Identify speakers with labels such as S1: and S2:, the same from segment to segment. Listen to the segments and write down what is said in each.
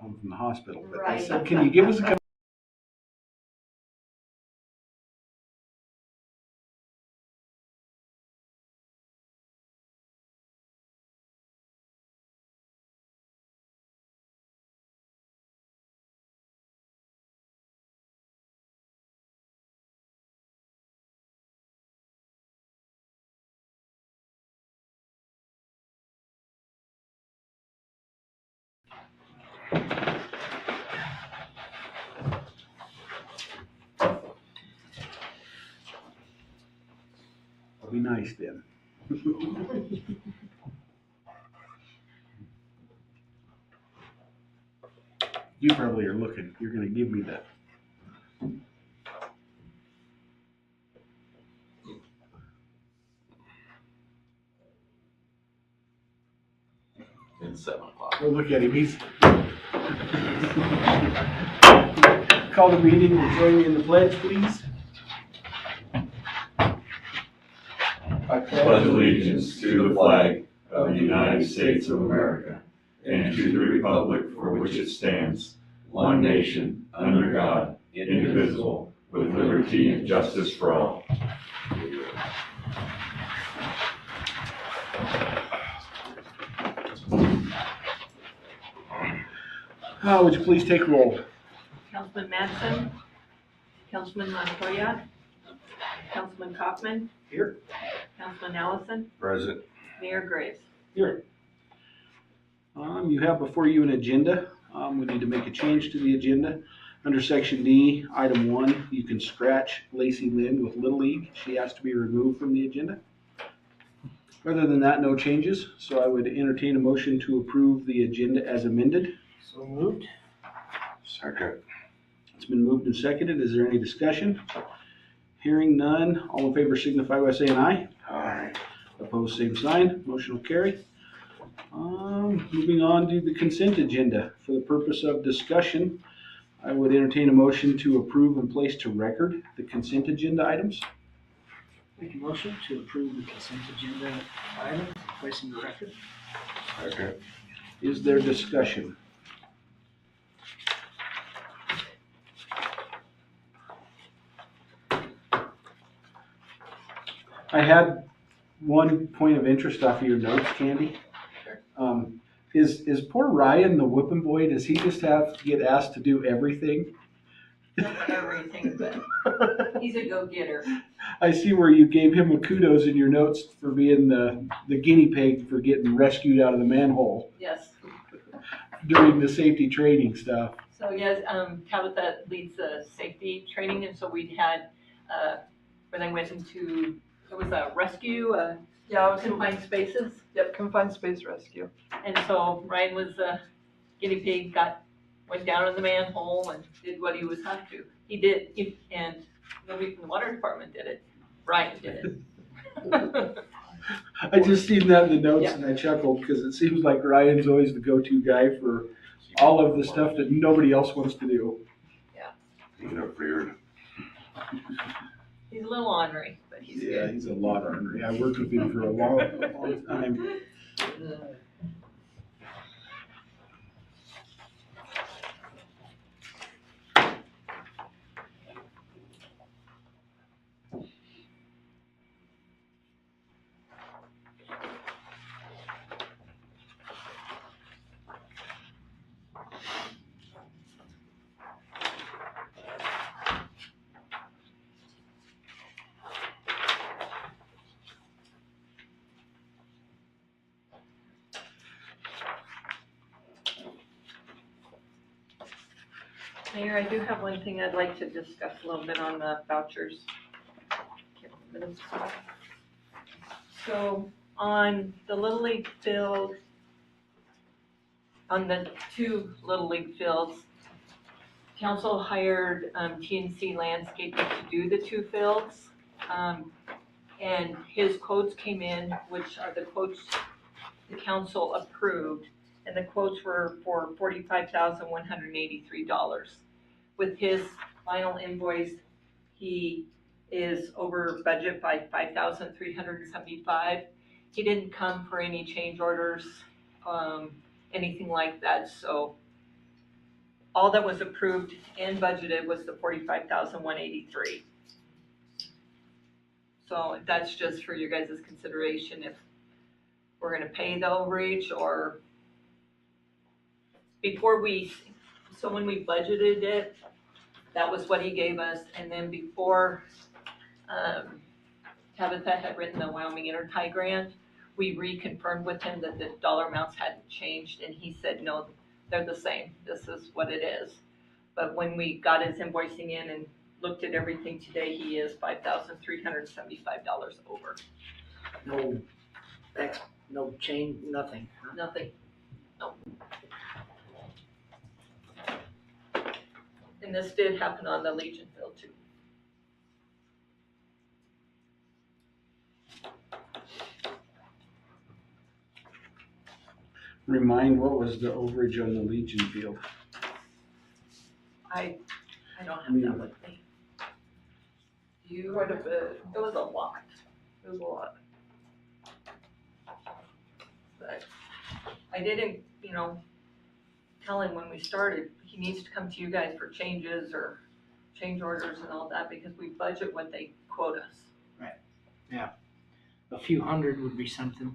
S1: home from the hospital. But I
S2: Right.
S1: said, can you give us a I'll be nice then. You probably are looking. You're going to give me that.
S3: It's 7 o'clock.
S1: Oh, look at him. He's call the meeting. Will join me in the pledge, please.
S4: I pledge allegiance to the flag of the United States of America and to the republic for which it stands, one nation, under God, indivisible, with liberty and justice for all.
S1: Would you please take roll?
S2: Councilman Madsen, Councilman Montoya, Councilman Kaufman,
S1: Here.
S2: Councilman Allison,
S3: Present.
S2: Mayor Graves.
S1: Here. You have before you an agenda. We need to make a change to the agenda. Under section D, item 1, you can scratch Lacey Lind with Little League. She has to be removed from the agenda. Other than that, no changes. So I would entertain a motion to approve the agenda as amended.
S5: So moved.
S3: Second.
S1: It's been moved and seconded. Is there any discussion? Hearing none, all in favor signify by saying aye.
S3: Aye.
S1: Opposed, same sign. Motion will carry. Moving on to the consent agenda. For the purpose of discussion, I would entertain a motion to approve and place to record the consent agenda items.
S5: Make a motion to approve the consent agenda items, placing the record.
S3: Second.
S1: Is there discussion? I had one point of interest off of your notes, Candy. Is poor Ryan the whipping boy? Does he just have to get asked to do everything?
S2: Not everything, but he's a go-getter.
S1: I see where you gave him a kudos in your notes for being the guinea pig for getting rescued out of the manhole
S2: Yes.
S1: during the safety training stuff.
S2: So yes, Tabitha leads the safety training, and so we had, where they went into, it was a rescue,
S6: Yeah, it was
S2: confined spaces.
S6: Yep, confined space rescue.
S2: And so Ryan was the guinea pig, went down in the manhole and did what he was have to. He did, and nobody from the water department did it. Ryan did it.
S1: I just seen that in the notes
S2: Yeah.
S1: and I chuckled because it seems like Ryan's always the go-to guy for all of the stuff that nobody else wants to do.
S3: You know, weird.
S2: He's a little ornery, but he's
S1: Yeah,
S2: good.
S1: he's a lot ornery. I worked with him for a long time.
S2: Mayor, I do have one thing I'd like to discuss a little bit on the vouchers. So on the Little League field, on the 2 Little League fields, council hired TNC Landscaping to do the 2 fields. And his quotes came in, which are the quotes the council approved, and the quotes were for $45,183. With his final invoice, he is over budget by $5,375. He didn't come for any change orders, anything like that, so all that was approved and budgeted was the 45,183. So that's just for your guys' consideration if we're gonna pay the overage or so when we budgeted it, that was what he gave us, and then before, Tabitha had written the Wyoming Intertie grant, we reconfirmed with him that the dollar amounts hadn't changed, and he said, no, they're the same, this is what it is. But when we got his invoicing in and looked at everything today, he is $5,375 over,
S5: No change, nothing, huh?
S2: nothing, no. And this did happen on the Legion field too.
S1: Remind, what was the overage on the Legion field?
S2: I don't have that with me.
S6: Quite a bit.
S2: It was a lot. It was a lot. But I didn't, tell him when we started, he needs to come to you guys for changes or change orders and all that because we budget what they quote us.
S5: A few hundred would be something,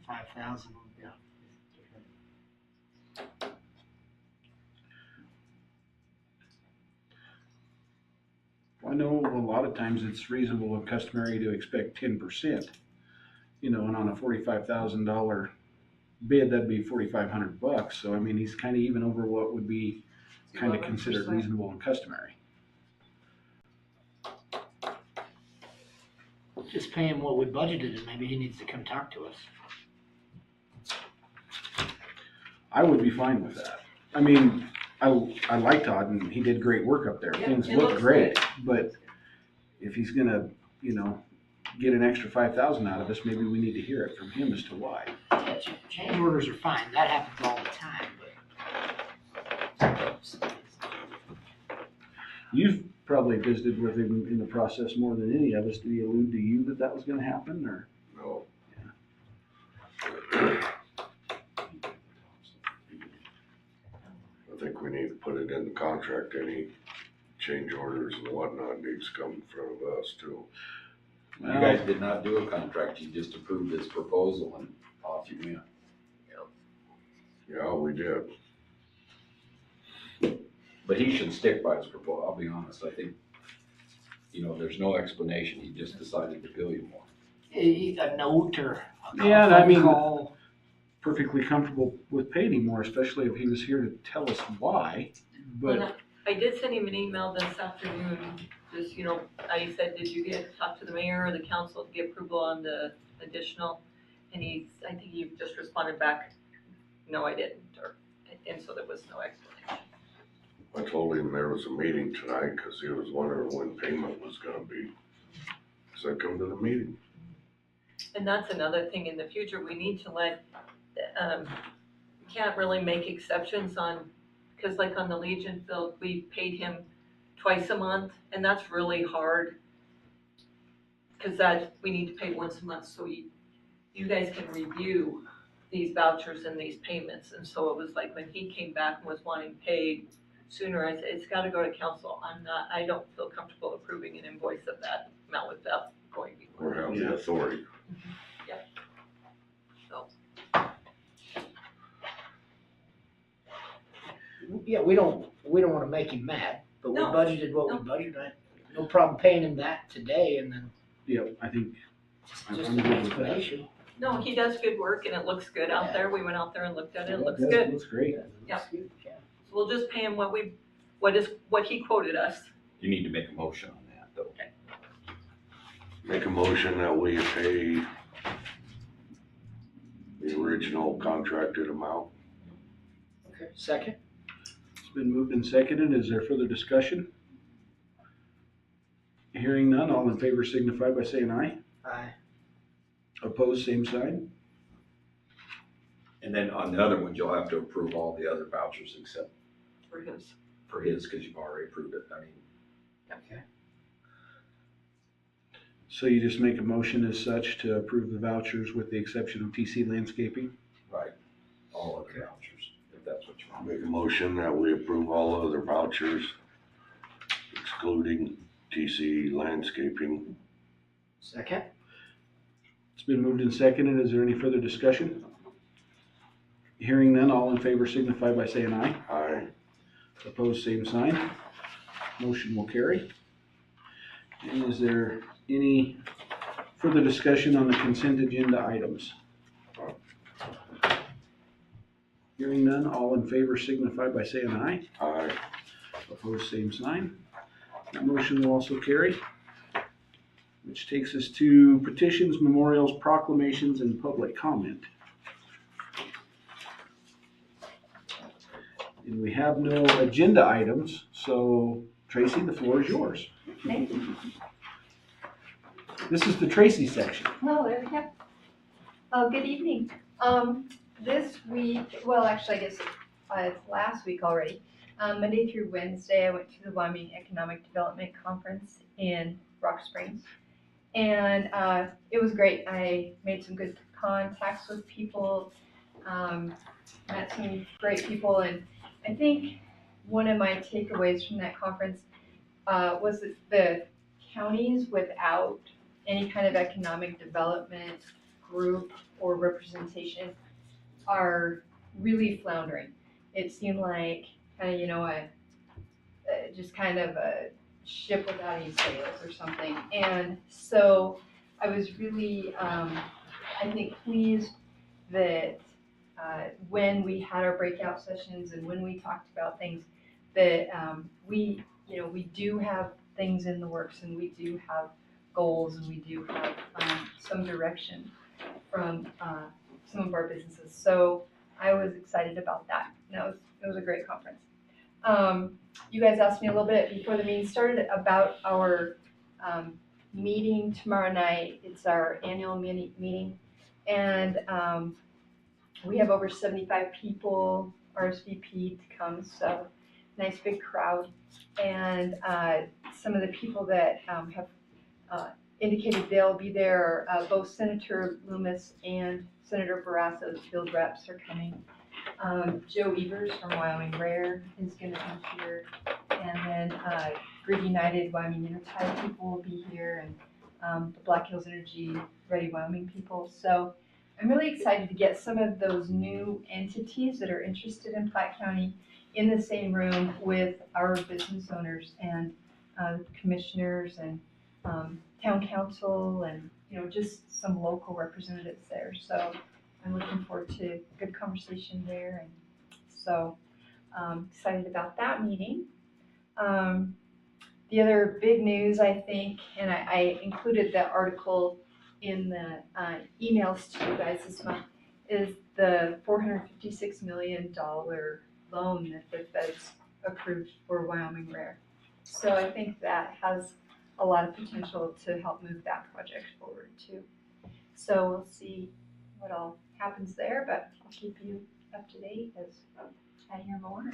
S5: 5,000 would be.
S1: I know a lot of times it's reasonable and customary to expect 10%, and on a $45,000 bid, that'd be $4,500. So, I mean, he's kind of even over what would be kind of considered
S2: 11%.
S1: reasonable and customary.
S5: Just pay him what we budgeted and maybe he needs to come talk to us.
S1: I would be fine with that. I mean, I like Todd and he did great work up there.
S2: Yeah,
S1: Things
S2: it
S1: look
S2: looks
S1: great, but if he's gonna, get an extra 5,000 out of us, maybe we need to hear it from him as to why.
S5: Yeah, change orders are fine, that happens all the time, but.
S1: You've probably visited with him in the process more than any of us. Did he allude to you that was gonna happen, or?
S3: No. I think we need to put it in the contract, any change orders and whatnot needs to come in front of us too.
S7: You guys did not do a contract, you just approved this proposal and off you went.
S3: Yeah, we did.
S7: But he should stick by his proposal, I'll be honest, I think, there's no explanation, he just decided to bill you more.
S5: A note or a
S1: Yeah, and I mean-
S5: call.
S1: Perfectly comfortable with paying him more, especially if he was here to tell us why, but.
S2: Well, I did send him an email this afternoon, just, I said, did you talk to the mayor or the council to get approval on the additional? And I think he just responded back, no, I didn't, and so there was no explanation.
S3: I told him there was a meeting tonight because he was wondering when payment was gonna be. So I come to the meeting.
S2: And that's another thing in the future, we need to we can't really make exceptions because like on the Legion field, we paid him twice a month, and that's really hard. Because we need to pay once a month, so you guys can review these vouchers and these payments. And so it was like when he came back and was wanting paid sooner, I said, it's gotta go to council. I don't feel comfortable approving an invoice of that amount without going before.
S3: Or have the authority.
S5: Yeah, we don't wanna make him mad, but we
S2: No,
S5: budgeted what we budgeted. No problem paying him that today and then
S1: Yep, I think I'm
S5: just
S1: good
S5: an
S1: with that.
S5: explanation.
S2: No, he does good work and it looks good out there. We went out there and looked at it. It looks
S1: Yeah,
S2: good.
S1: looks great.
S2: Yeah.
S5: Looks good, yeah.
S2: So we'll just pay him what he quoted us.
S7: You need to make a motion on that, though.
S3: Make a motion that we pay the original contracted amount.
S5: Okay, second?
S1: It's been moved and seconded. Is there further discussion? Hearing none, all in favor signify by saying aye.
S5: Aye.
S1: Opposed, same sign.
S7: And then on the other ones, you'll have to approve all the other vouchers except
S2: For his.
S7: for his, because you've already approved it,
S5: Okay.
S1: So you just make a motion as such to approve the vouchers with the exception of TC Landscaping?
S7: right, all other vouchers, if that's what you want.
S3: Make a motion that we approve all other vouchers excluding TC landscaping.
S5: Second?
S1: It's been moved and seconded. Is there any further discussion? Hearing none, all in favor signify by saying aye.
S3: Aye.
S1: Opposed, same sign. Motion will carry. And is there any further discussion on the consent agenda items? Hearing none, all in favor signify by saying aye.
S3: Aye.
S1: Opposed, same sign. That motion will also carry. Which takes us to petitions, memorials, proclamations, and public comment. And we have no agenda items, so Tracy, the floor is yours.
S8: Thank you.
S1: This is the Tracy section.
S8: Oh, there we go. Oh, good evening. This week, well, actually, I guess it's last week already. Monday through Wednesday, I went to the Wyoming Economic Development Conference in Rock Springs. And it was great. I made some good contacts with people, met some great people, and I think one of my takeaways from that conference was that the counties without any kind of economic development group or representation are really floundering. It seemed like kind of, just kind of a ship without any sails or something. And so I was really, I think, pleased that when we had our breakout sessions and when we talked about things, that we do have things in the works and we do have goals and we do have some direction from some of our businesses. So I was excited about that. And it was a great conference. You guys asked me a little bit before the meeting started about our meeting tomorrow night. It's our annual meeting, and we have over 75 people RSVP'd to come, so nice big crowd. And some of the people that have indicated they'll be there, both Senator Loomis and Senator Barrasso, the field reps, are coming. Joe Evers from Wyoming Rare is going to be here, and then Grid United Wyoming Intertide people will be here, and the Black Hills Energy Ready Wyoming people. So I'm really excited to get some of those new entities that are interested in Platte County in the same room with our business owners and commissioners and town council and just some local representatives there. So I'm looking forward to a good conversation there, and so excited about that meeting. The other big news, I think, and I included the article in the emails to you guys this month, is the $456 million loan that the feds approved for Wyoming Rare. So I think that has a lot of potential to help move that project forward too. So we'll see what all happens there, but I'll keep you up to date as I hear more.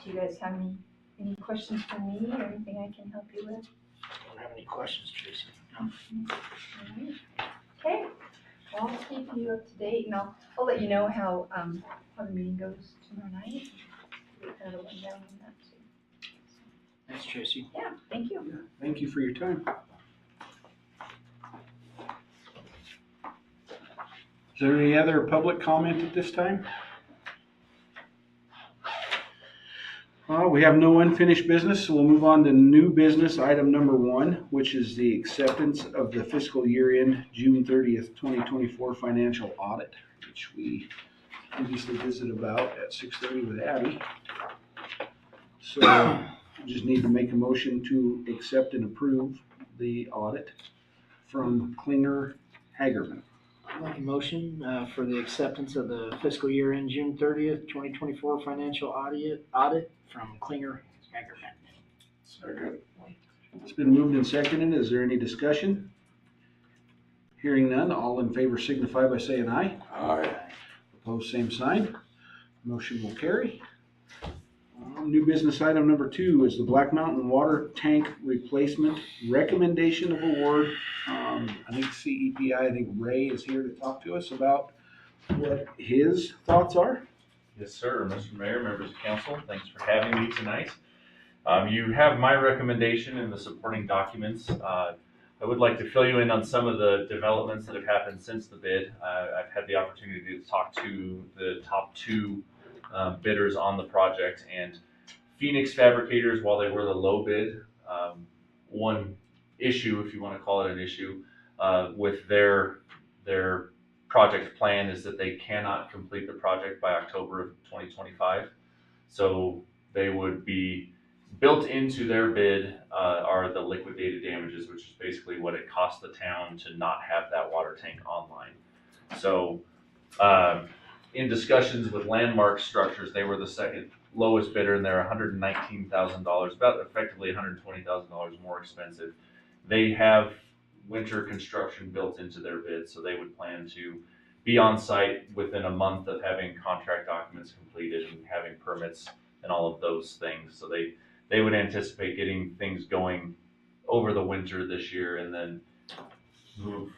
S8: Do you guys have any questions for me or anything I can help you with?
S5: Don't have any questions, Tracy. No.
S8: Alright. Okay, well, I'll keep you up to date, and I'll let you know how the meeting goes tomorrow night. Kind of a rundown on that too.
S5: Thanks, Tracy.
S8: Yeah, thank you.
S1: Thank you for your time. Is there any other public comment at this time? We have no unfinished business, so we'll move on to new business, item number 1, which is the acceptance of the fiscal year end June 30th, 2024 financial audit, which we previously visited about at 6:30 with Abby. So we just need to make a motion to accept and approve the audit from Klinger Hagerman.
S5: I'll make a motion for the acceptance of the fiscal year end June 30th, 2024 financial audit from Klinger Hagerman.
S3: Second.
S1: It's been moved and seconded. Is there any discussion? Hearing none, all in favor signify by saying aye.
S3: Aye.
S1: Opposed, same sign. Motion will carry. New business item number 2 is the Black Mountain Water Tank Replacement Recommendation of Award. I think CEPI, Ray is here to talk to us about what his thoughts are.
S9: Yes, sir. Mr. Mayor, members of council, thanks for having me tonight. You have my recommendation in the supporting documents. I would like to fill you in on some of the developments that have happened since the bid. I've had the opportunity to talk to the top two bidders on the project, and Phoenix Fabricators, while they were the low bid, one issue, if you want to call it an issue, with their project plan is that they cannot complete the project by October of 2025. So they would be built into their bid are the liquidated damages, which is basically what it cost the town to not have that water tank online. So in discussions with Landmark Structures, they were the second lowest bidder, and they're $119,000, about effectively $120,000 more expensive. They have winter construction built into their bid, so they would plan to be on site within a month of having contract documents completed and having permits and all of those things. So they would anticipate getting things going over the winter this year, and then move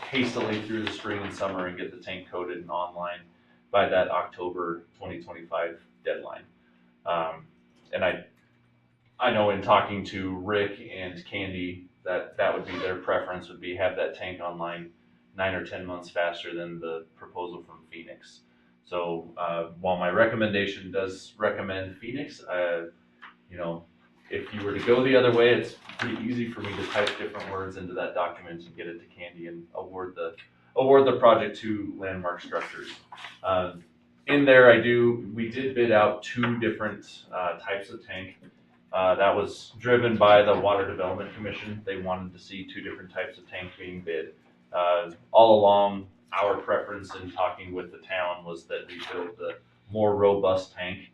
S9: hastily through the spring and summer and get the tank coated and online by that October 2025 deadline. And I know in talking to Rick and Candy that would be their preference, would be have that tank online 9 or 10 months faster than the proposal from Phoenix. So while my recommendation does recommend Phoenix, you know, if you were to go the other way, it's pretty easy for me to type different words into that document and get it to Candy and award the project to Landmark Structures. In there, we did bid out 2 different types of tank. That was driven by the Water Development Commission. They wanted to see 2 different types of tank being bid. All along, our preference in talking with the town was that we build the more robust tank,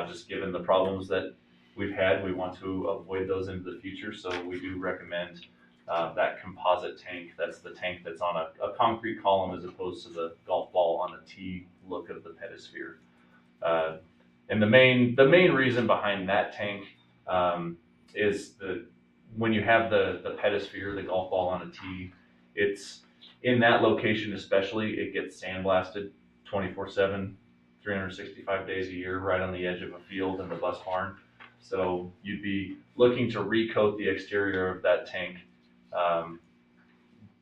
S9: just given the problems that we've had. We want to avoid those into the future, so we do recommend that composite tank. That's the tank that's on a concrete column as opposed to the golf ball on a tee look of the pedosphere. And the main reason behind that tank is when you have the pedosphere, the golf ball on a tee, it's in that location especially, it gets sandblasted 24/7, 365 days a year, right on the edge of a field and the bus barn. So you'd be looking to recoat the exterior of that tank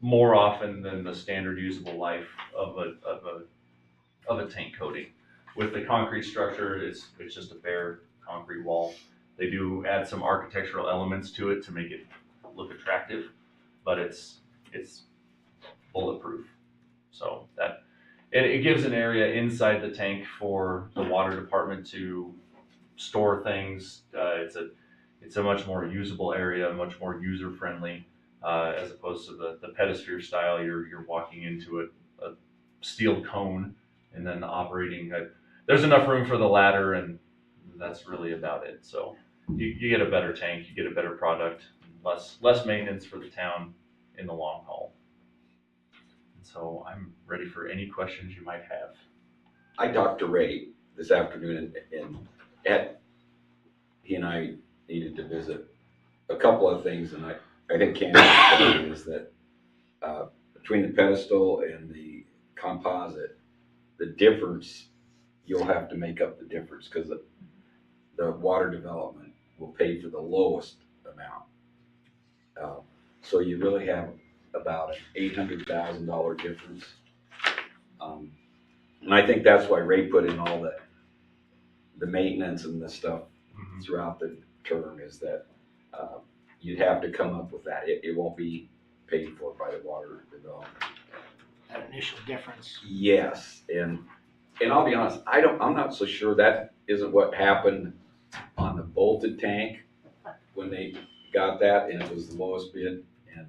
S9: more often than the standard usable life of a tank coating. With the concrete structure, it's just a bare concrete wall. They do add some architectural elements to it to make it look attractive, but it's bulletproof. So that it gives an area inside the tank for the water department to store things. It's a much more usable area, much more user friendly, as opposed to the pedosphere style. You're walking into a steel cone and then operating. There's enough room for the ladder, and that's really about it. So you get a better tank, you get a better product, less maintenance for the town in the long haul. And so I'm ready for any questions you might have.
S7: I talked to Ray this afternoon, and he and I needed to visit a couple of things, and I think Candy is that between the pedestal and the composite, the difference, you'll have to make up the difference, because the water development will pay for the lowest amount. So you really have about an $800,000 difference. And I think that's why Ray put in all the maintenance and the stuff throughout the term, is that you'd have to come up with that. It won't be paid for by the water development.
S5: That initial difference.
S7: Yes, and I'll be honest, I'm not so sure that isn't what happened on the bolted tank when they got that, and it was the lowest bid, and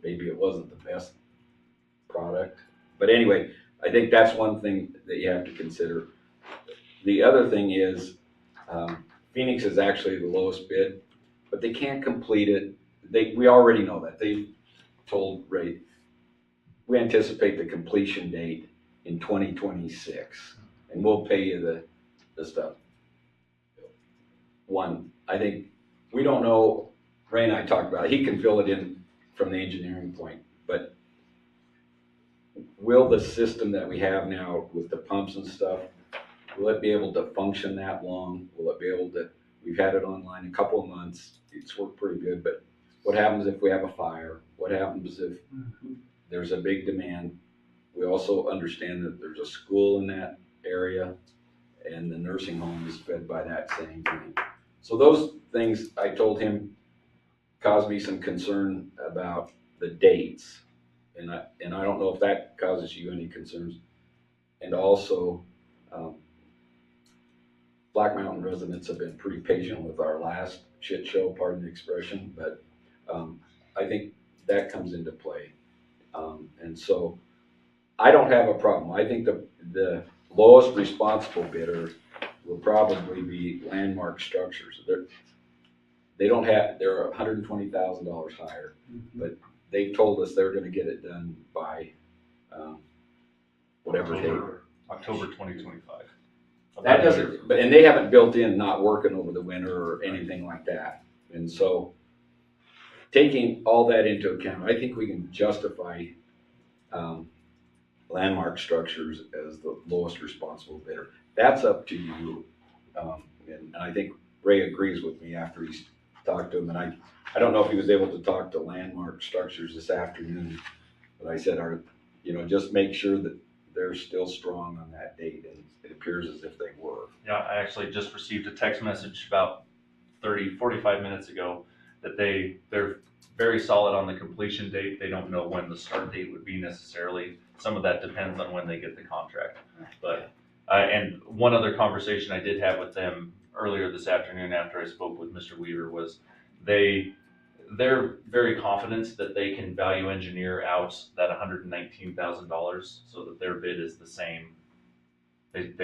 S7: maybe it wasn't the best product. But anyway, I think that's one thing that you have to consider. The other thing is, Phoenix is actually the lowest bid, but they can't complete it. We already know that. They've told Ray, we anticipate the completion date in 2026, and we'll pay you the stuff. I think, we don't know, Ray and I talked about it. He can fill it in from the engineering point, but will the system that we have now with the pumps and stuff, will it be able to function that long? Will it be able to, we've had it online a couple of months, it's worked pretty good, but what happens if we have a fire? What happens if there's a big demand? We also understand that there's a school in that area and the nursing home is fed by that same thing. So those things I told him caused me some concern about the dates. And I don't know if that causes you any concerns. And also, Black Mountain residents have been pretty patient with our last shit show, pardon the expression, but I think that comes into play. And so I don't have a problem. I think the lowest responsible bidder will probably be Landmark Structures. They're $120,000 higher, but they've told us they're gonna get it done by, whatever date.
S9: October 2025.
S7: That doesn't, and they haven't built in not working over the winter or anything like that. And so, taking all that into account, I think we can justify, Landmark Structures as the lowest responsible bidder. That's up to you. And I think Ray agrees with me after he's talked to him. And I don't know if he was able to talk to Landmark Structures this afternoon, but I said, just make sure that they're still strong on that date. And it appears as if they were.
S9: Yeah, I actually just received a text message about 45 minutes ago that they're very solid on the completion date. They don't know when the start date would be necessarily. Some of that depends on when they get the contract. But and one other conversation I did have with them earlier this afternoon after I spoke with Mr. Weaver was they're very confident that they can value engineer out that $119,000 so that their bid is the same. They've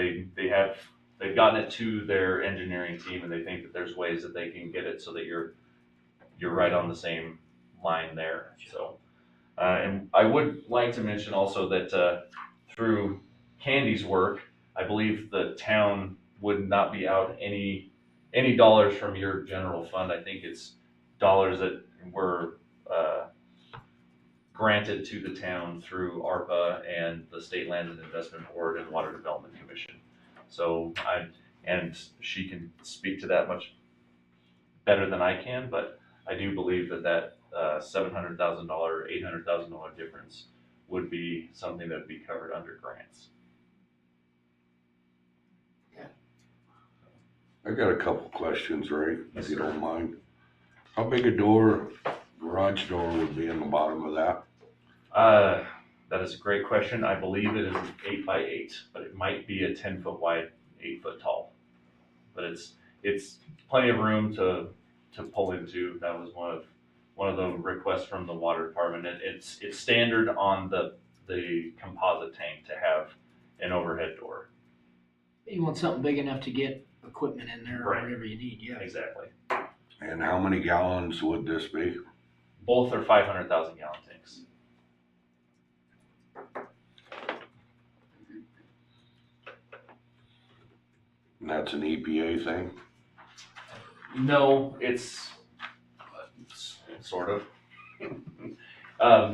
S9: gotten it to their engineering team and they think that there's ways that they can get it so that you're right on the same line there. So, and I would like to mention also that through Candy's work, I believe the town would not be out any dollars from your general fund. I think it's dollars that were granted to the town through ARPA and the State Land and Investment Board and Water Development Commission. So and she can speak to that much better than I can, but I do believe that $700,000, $800,000 difference would be something that would be covered under grants.
S3: I got a couple questions, Ray, if you don't mind. How big a garage door would be in the bottom of that?
S9: That is a great question. I believe it is 8 by 8, but it might be a 10-foot wide, 8-foot tall. But it's plenty of room to pull into. That was one of the requests from the water department. It's standard on the composite tank to have an overhead door.
S5: You want something big enough to get equipment in there or
S9: Right.
S5: whatever you need, yeah.
S9: Exactly.
S3: And how many gallons would this be?
S9: Both are 500,000 gallon tanks.
S3: And that's an EPA thing?
S9: No, it's sort of.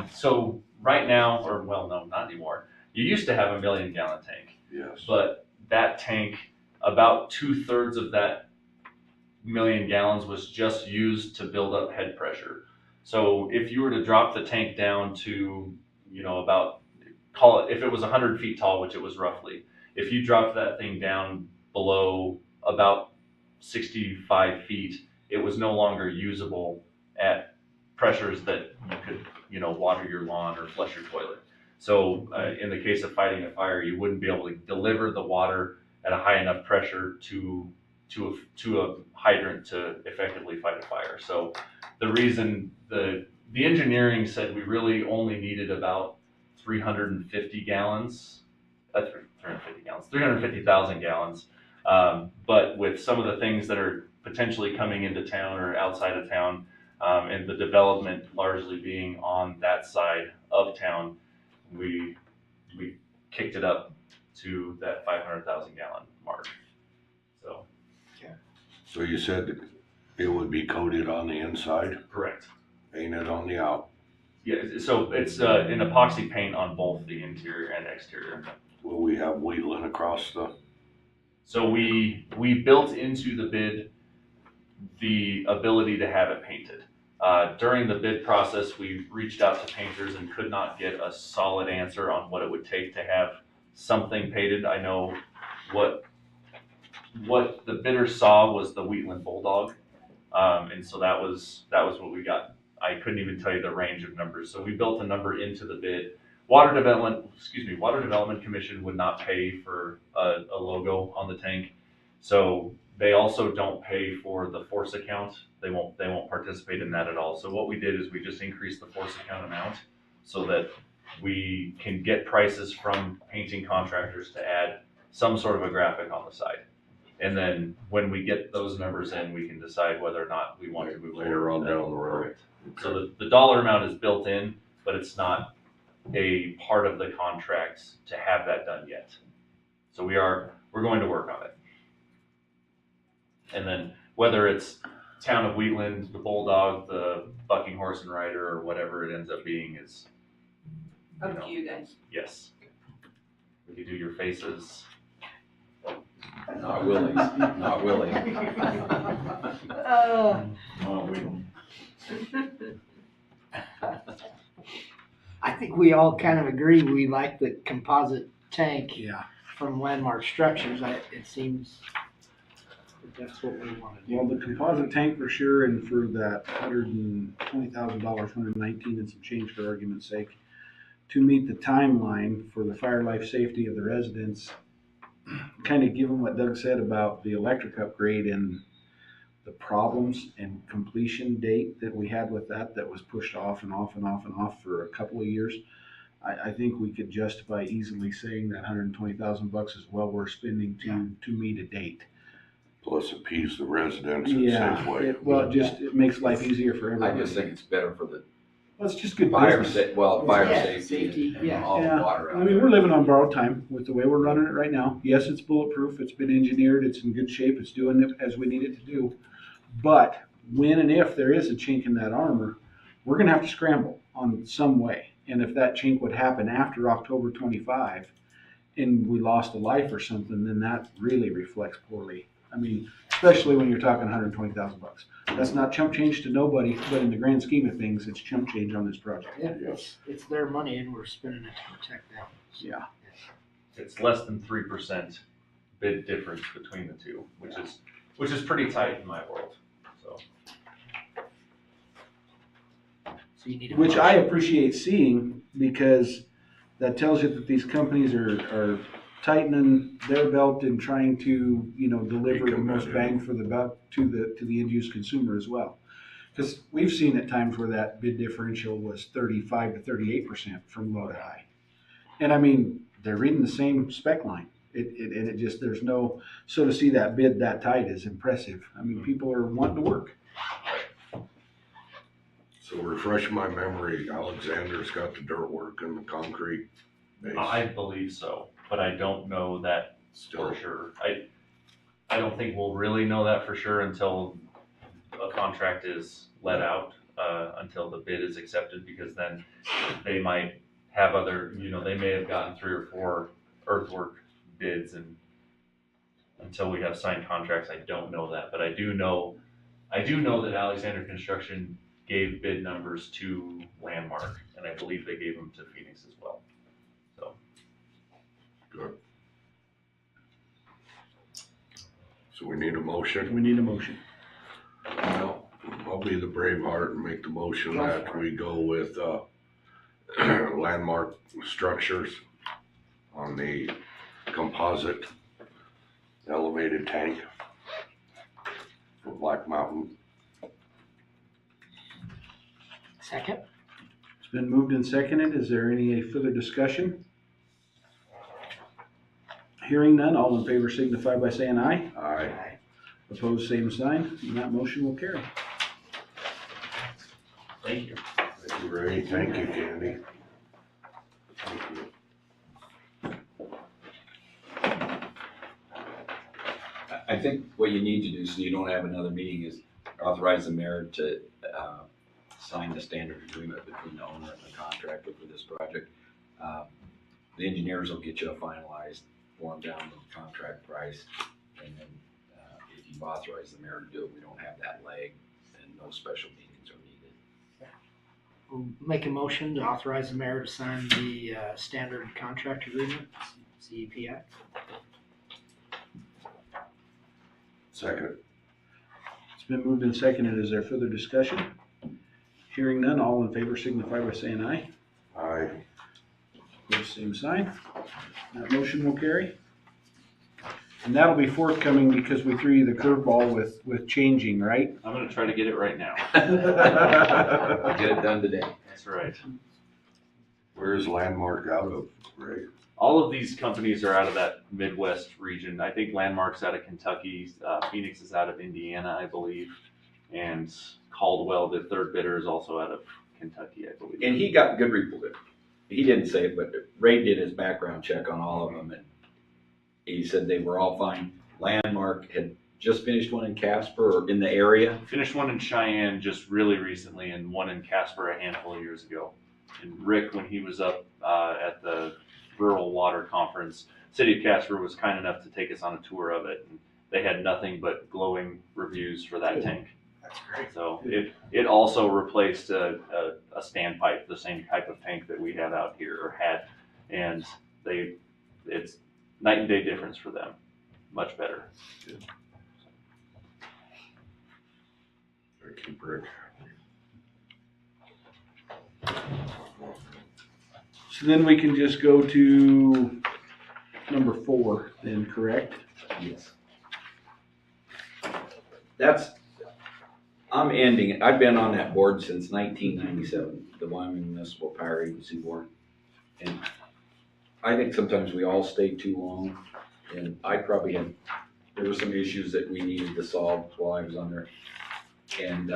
S9: So right now, or well, no, not anymore. You used to have a 1 million gallon tank,
S3: Yes.
S9: but that tank, about 2/3 of that 1 million gallons was just used to build up head pressure. So if you were to drop the tank down to, about, call it, if it was 100 feet tall, which it was roughly, if you dropped that thing down below about 65 feet, it was no longer usable at pressures that you could, water your lawn or flush your toilet. So in the case of fighting a fire, you wouldn't be able to deliver the water at a high enough pressure to a hydrant to effectively fight a fire. So the reason the engineering said we really only needed about 350 gallons, 350,000 gallons. But with some of the things that are potentially coming into town or outside of town, and the development largely being on that side of town, we kicked it up to that 500,000 gallon mark. So.
S3: So you said it would be coated on the inside,
S9: Correct.
S3: painted on the out?
S9: Yeah, so it's an epoxy paint on both the interior and exterior.
S3: Will we have Wheatland across the,
S9: So we built into the bid the ability to have it painted. During the bid process, we reached out to painters and could not get a solid answer on what it would take to have something painted. I know what the bidder saw was the Wheatland Bulldog, and so that was what we got. I couldn't even tell you the range of numbers. So we built a number into the bid. Water Development Commission would not pay for a logo on the tank. So they also don't pay for the force account. They won't participate in that at all. So what we did is we just increased the force account amount so that we can get prices from painting contractors to add some sort of a graphic on the side. And then when we get those numbers in, we can decide whether or not we want to move
S3: later on
S9: forward with that.
S3: down the road?
S9: Correct. So the dollar amount is built in, but it's not a part of the contract to have that done yet. So we're going to work on it. And then whether it's Town of Wheatland, the Bulldog, the Bucking Horse and Rider, or whatever it ends up being is,
S2: Up to you guys.
S9: yes. We could do your faces.
S7: Not Willie's, not Willie.
S5: I think we all kind of agree we like the composite tank
S1: Yeah.
S5: from Landmark Structures. It seems that that's what we want to do.
S1: Well, the composite tank for sure, and for that $120,000, $119 and some change for argument's sake, to meet the timeline for the fire life safety of the residents, kind of given what Doug said about the electric upgrade and the problems and completion date that we had with that was pushed off and off and off and off for a couple of years. I think we could justify easily saying that $120,000 is well worth spending to meet a date.
S3: Plus appease the residents in
S1: Yeah,
S3: the same way.
S1: it makes life easier for
S7: I
S1: everybody.
S7: just think it's better for the
S1: Well, it's just good
S7: fire
S1: business.
S7: fire
S5: Yeah,
S7: safety
S5: safety,
S7: and
S5: yeah.
S7: all the
S1: Yeah.
S7: water out
S1: I mean,
S7: there.
S1: we're living on borrowed time with the way we're running it right now. Yes, it's bulletproof, it's been engineered, it's in good shape, it's doing it as we need it to do. But when and if there is a chink in that armor, we're gonna have to scramble on some way. And if that chink would happen after October 25 and we lost a life or something, then that really reflects poorly. I mean, especially when you're talking $120,000. That's not chump change to nobody, but in the grand scheme of things, it's chump change on this project.
S5: Yeah,
S3: Yes.
S5: it's their money and we're spending it to protect them.
S1: Yeah.
S9: It's less than 3% bid difference between the two, which is pretty tight in my world. So
S5: So you need a
S1: Which
S5: motion.
S1: I appreciate seeing, because that tells you that these companies are tightening their belt and trying to, deliver the most bang for the buck to the end use consumer as well. Because we've seen at times where that bid differential was 35 to 38% from low to high. And I mean, they're reading the same spec line. It just, there's no, so to see that bid that tight is impressive. I mean, people are wanting to work.
S3: So refresh my memory, Alexander's got the dirt work and the concrete base.
S9: I believe so, but I don't know that
S3: Still,
S9: for sure. I don't think we'll really know that for sure until a contract is let out, until the bid is accepted, because then they might have other, they may have gotten 3 or 4 earthwork bids, and until we have signed contracts, I don't know that. But I do know that Alexander Construction gave bid numbers to Landmark, and I believe they gave them to Phoenix as well. So.
S3: good. So we need a motion.
S1: We need a motion.
S3: Well, I'll be the brave heart and make the motion that we go with, Landmark Structures on the composite elevated tank for Black Mountain.
S5: Second?
S1: It's been moved and seconded. Is there any further discussion? Hearing none, all in favor signify by saying aye.
S3: Aye.
S1: Opposed, same sign, and that motion will carry.
S9: Thank you.
S3: Thank you, Ray. Thank you, Candy. Thank you.
S7: I think what you need to do, so you don't have another meeting, is authorize the mayor to sign the standard agreement between the owner and the contractor for this project. The engineers will get you a finalized form down to the contract price, and then if you've authorized the mayor to do it, we don't have that lag, and no special meetings are needed.
S5: We'll make a motion to authorize the mayor to sign the standard contract agreement, CEPI.
S3: Second.
S1: It's been moved and seconded. Is there further discussion? Hearing none, all in favor signify by saying aye.
S3: Aye.
S1: Opposed, same sign. That motion will carry. And that'll be forthcoming because we threw you the curveball with changing, right?
S9: I'm gonna try to get it right now.
S7: Get it done today.
S9: That's right.
S3: Where's Landmark out of, Ray?
S9: All of these companies are out of that Midwest region. I think Landmark's out of Kentucky, Phoenix is out of Indiana, I believe, and Caldwell, the third bidder, is also out of Kentucky, I believe.
S7: And he got good report. He didn't say it, but Ray did his background check on all of them, and he said they were all fine. Landmark had just finished one in Casper or in the area.
S9: Finished one in Cheyenne just really recently, and one in Casper a handful of years ago. And Rick, when he was up at the Rural Water Conference, City of Casper was kind enough to take us on a tour of it, and they had nothing but glowing reviews for that tank.
S1: That's great.
S9: So it also replaced a standpipe, the same type of tank that we have out here or had, and it's night and day difference for them. Much better.
S3: Keep Rick.
S1: So then we can just go to number 4 then, correct?
S7: Yes. I'm ending it. I've been on that board since 1997, the Wyoming Municipal Power Agency Board. And I think sometimes we all stay too long, and there were some issues that we needed to solve while I was on there. And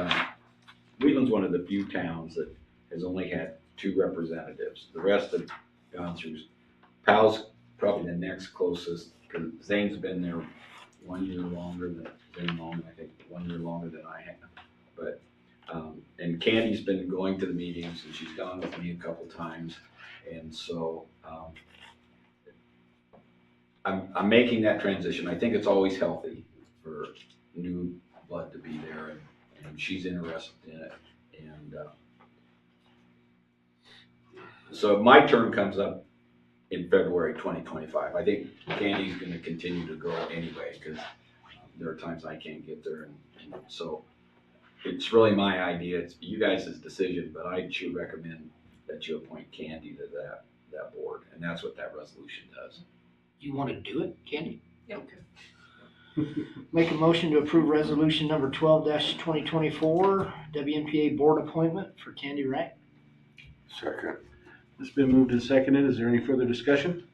S7: Wheatland's one of the few towns that has only had 2 representatives. The rest have gone through. Powell's probably the next closest, because Zane's been there 1 year longer than I think 1 year longer than I have. But and Candy's been going to the meetings, and she's gone with me a couple times, and so I'm making that transition. I think it's always healthy for new blood to be there, and she's interested in it. And so my term comes up in February 2025. I think Candy's going to continue to go anyway, because there are times I can't get there, and so it's really my idea. It's you guys' decision, but I should recommend that you appoint Candy to that board, and that's what that resolution does.
S5: You want to do it, Candy?
S2: Yep.
S5: Make a motion to approve resolution number 12-2024, WMPA board appointment for Candy Wright.
S3: Second.
S1: It's been moved and seconded. Is there any further discussion?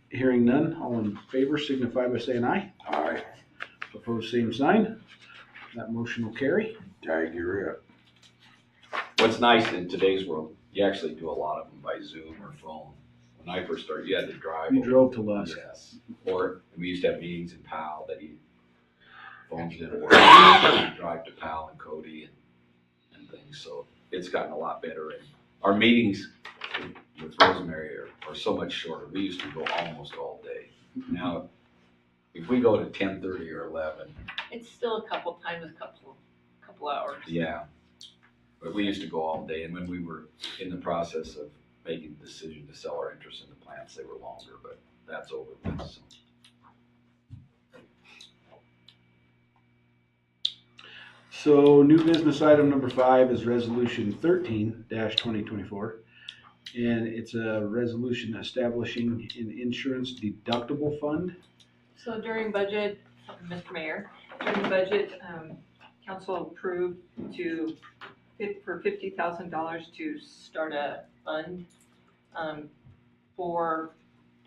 S1: Hearing none, all in favor signify by saying aye.
S3: Aye.
S1: Opposed, same sign. That motion will carry.
S3: Tag, you're it.
S7: What's nice in today's world, you actually do a lot of them by Zoom or phone. When I first started, you had to drive.
S1: You drove to Lusk.
S7: Yes. Or we used to have meetings in Powell that phones didn't work. You'd drive to Powell and Cody and things. So it's gotten a lot better. And our meetings with Rosemary are so much shorter. We used to go almost all day. Now, if we go to 10:30 or 11,
S2: It's still a couple hours.
S7: yeah. But we used to go all day. And when we were in the process of making the decision to sell our interest in the plants, they were longer, but that's over with. So.
S1: So new business item number 5 is resolution 13-2024. And it's a resolution establishing an insurance deductible fund.
S2: So during budget, Mr. Mayor, during the budget, council approved for $50,000 to start a fund for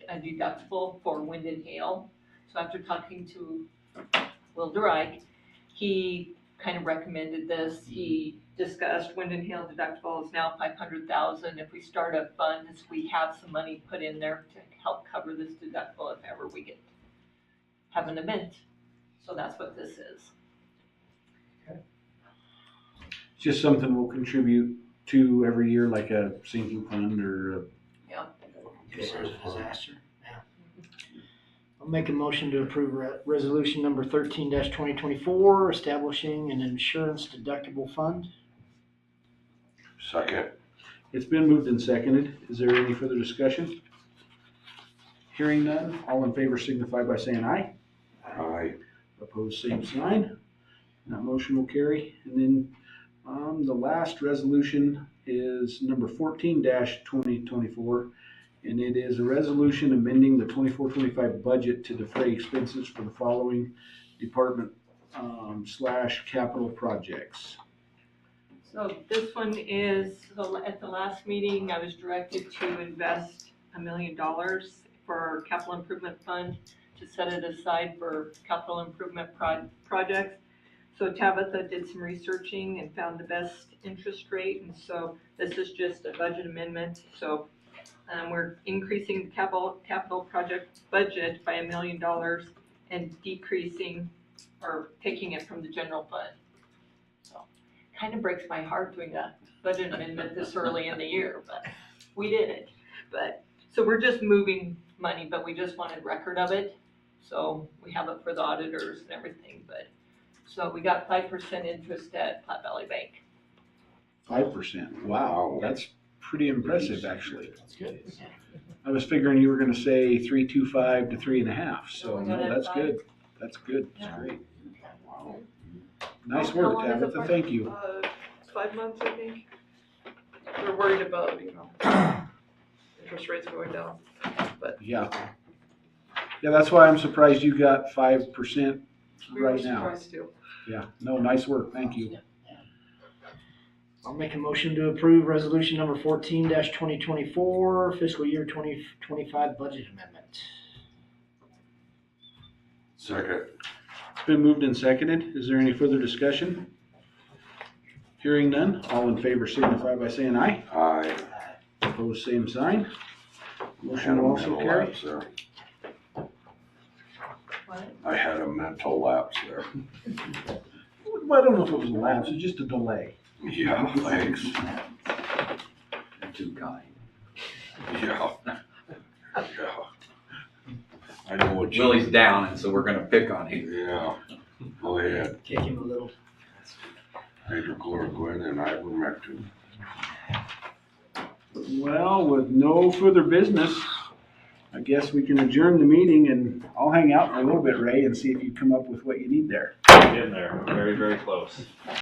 S2: a deductible for wind and hail. So after talking to Will DeRike, he kind of recommended this. He discussed wind and hail deductible is now $500,000. If we start a fund, we have some money put in there to help cover this deductible if ever we have an event. So that's what this is.
S1: So just something we'll contribute to every year, like a sinking fund or a
S5: If there's a disaster, yeah. I'll make a motion to approve resolution number 13-2024, establishing an insurance deductible fund.
S3: Second.
S1: It's been moved and seconded. Is there any further discussion? Hearing none, all in favor signify by saying aye.
S3: Aye.
S1: Opposed, same sign. That motion will carry. And then, the last resolution is number 14-2024. And it is a resolution amending the 24-25 budget to defray expenses for the following department, / capital projects.
S2: So this one is, so at the last meeting, I was directed to invest $1 million for our capital improvement fund to set it aside for capital improvement projects. So Tabitha did some researching and found the best interest rate, and so this is just a budget amendment. So we're increasing the capital project budget by $1 million and decreasing or taking it from the general fund. So kind of breaks my heart doing a budget amendment this early in the year, but we did it. But so we're just moving money, but we just wanted record of it. So we have it for the auditors and everything. But so we got 5% interest at Platte Valley Bank.
S1: 5%. Wow, that's pretty impressive, actually.
S5: That's good.
S1: I was figuring you were going to say 3.25 to 3.5. So
S2: we
S1: no,
S2: got it at
S1: that's
S2: 5.
S1: good. That's good. That's
S2: Yeah.
S1: great.
S3: Wow.
S1: Nice
S6: How
S1: work,
S6: long is it
S1: Tabitha.
S6: for?
S1: Thank you.
S6: 5 months, I think. We're worried about, interest rates going down.
S1: Yeah. Yeah, that's why I'm surprised you got 5%
S6: We were
S1: right now.
S6: surprised too.
S1: Yeah. No, nice work. Thank you.
S5: I'll make a motion to approve resolution number 14-2024, fiscal year 2025 budget amendment.
S3: Second.
S1: It's been moved and seconded. Is there any further discussion? Hearing none, all in favor signify by saying aye.
S3: Aye.
S1: Opposed, same sign. Motion
S3: Had a
S1: will also
S3: mental
S1: carry.
S3: lapse there.
S2: What?
S3: I had a mental lapse there.
S1: Well, I don't know if it was a lapse, it's just a delay.
S3: Yeah, thanks.
S7: You're too kind.
S3: Yeah. Yeah. I know what you.
S7: Willie's down, and so we're gonna pick on him.
S3: Yeah. Go ahead.
S5: Kick him a little.
S3: Hydrochloroquine and ivermectin.
S1: Well, with no further business, I guess we can adjourn the meeting, and I'll hang out for a little bit, Ray, and see if you come up with what you need there.
S9: In there, very, very close.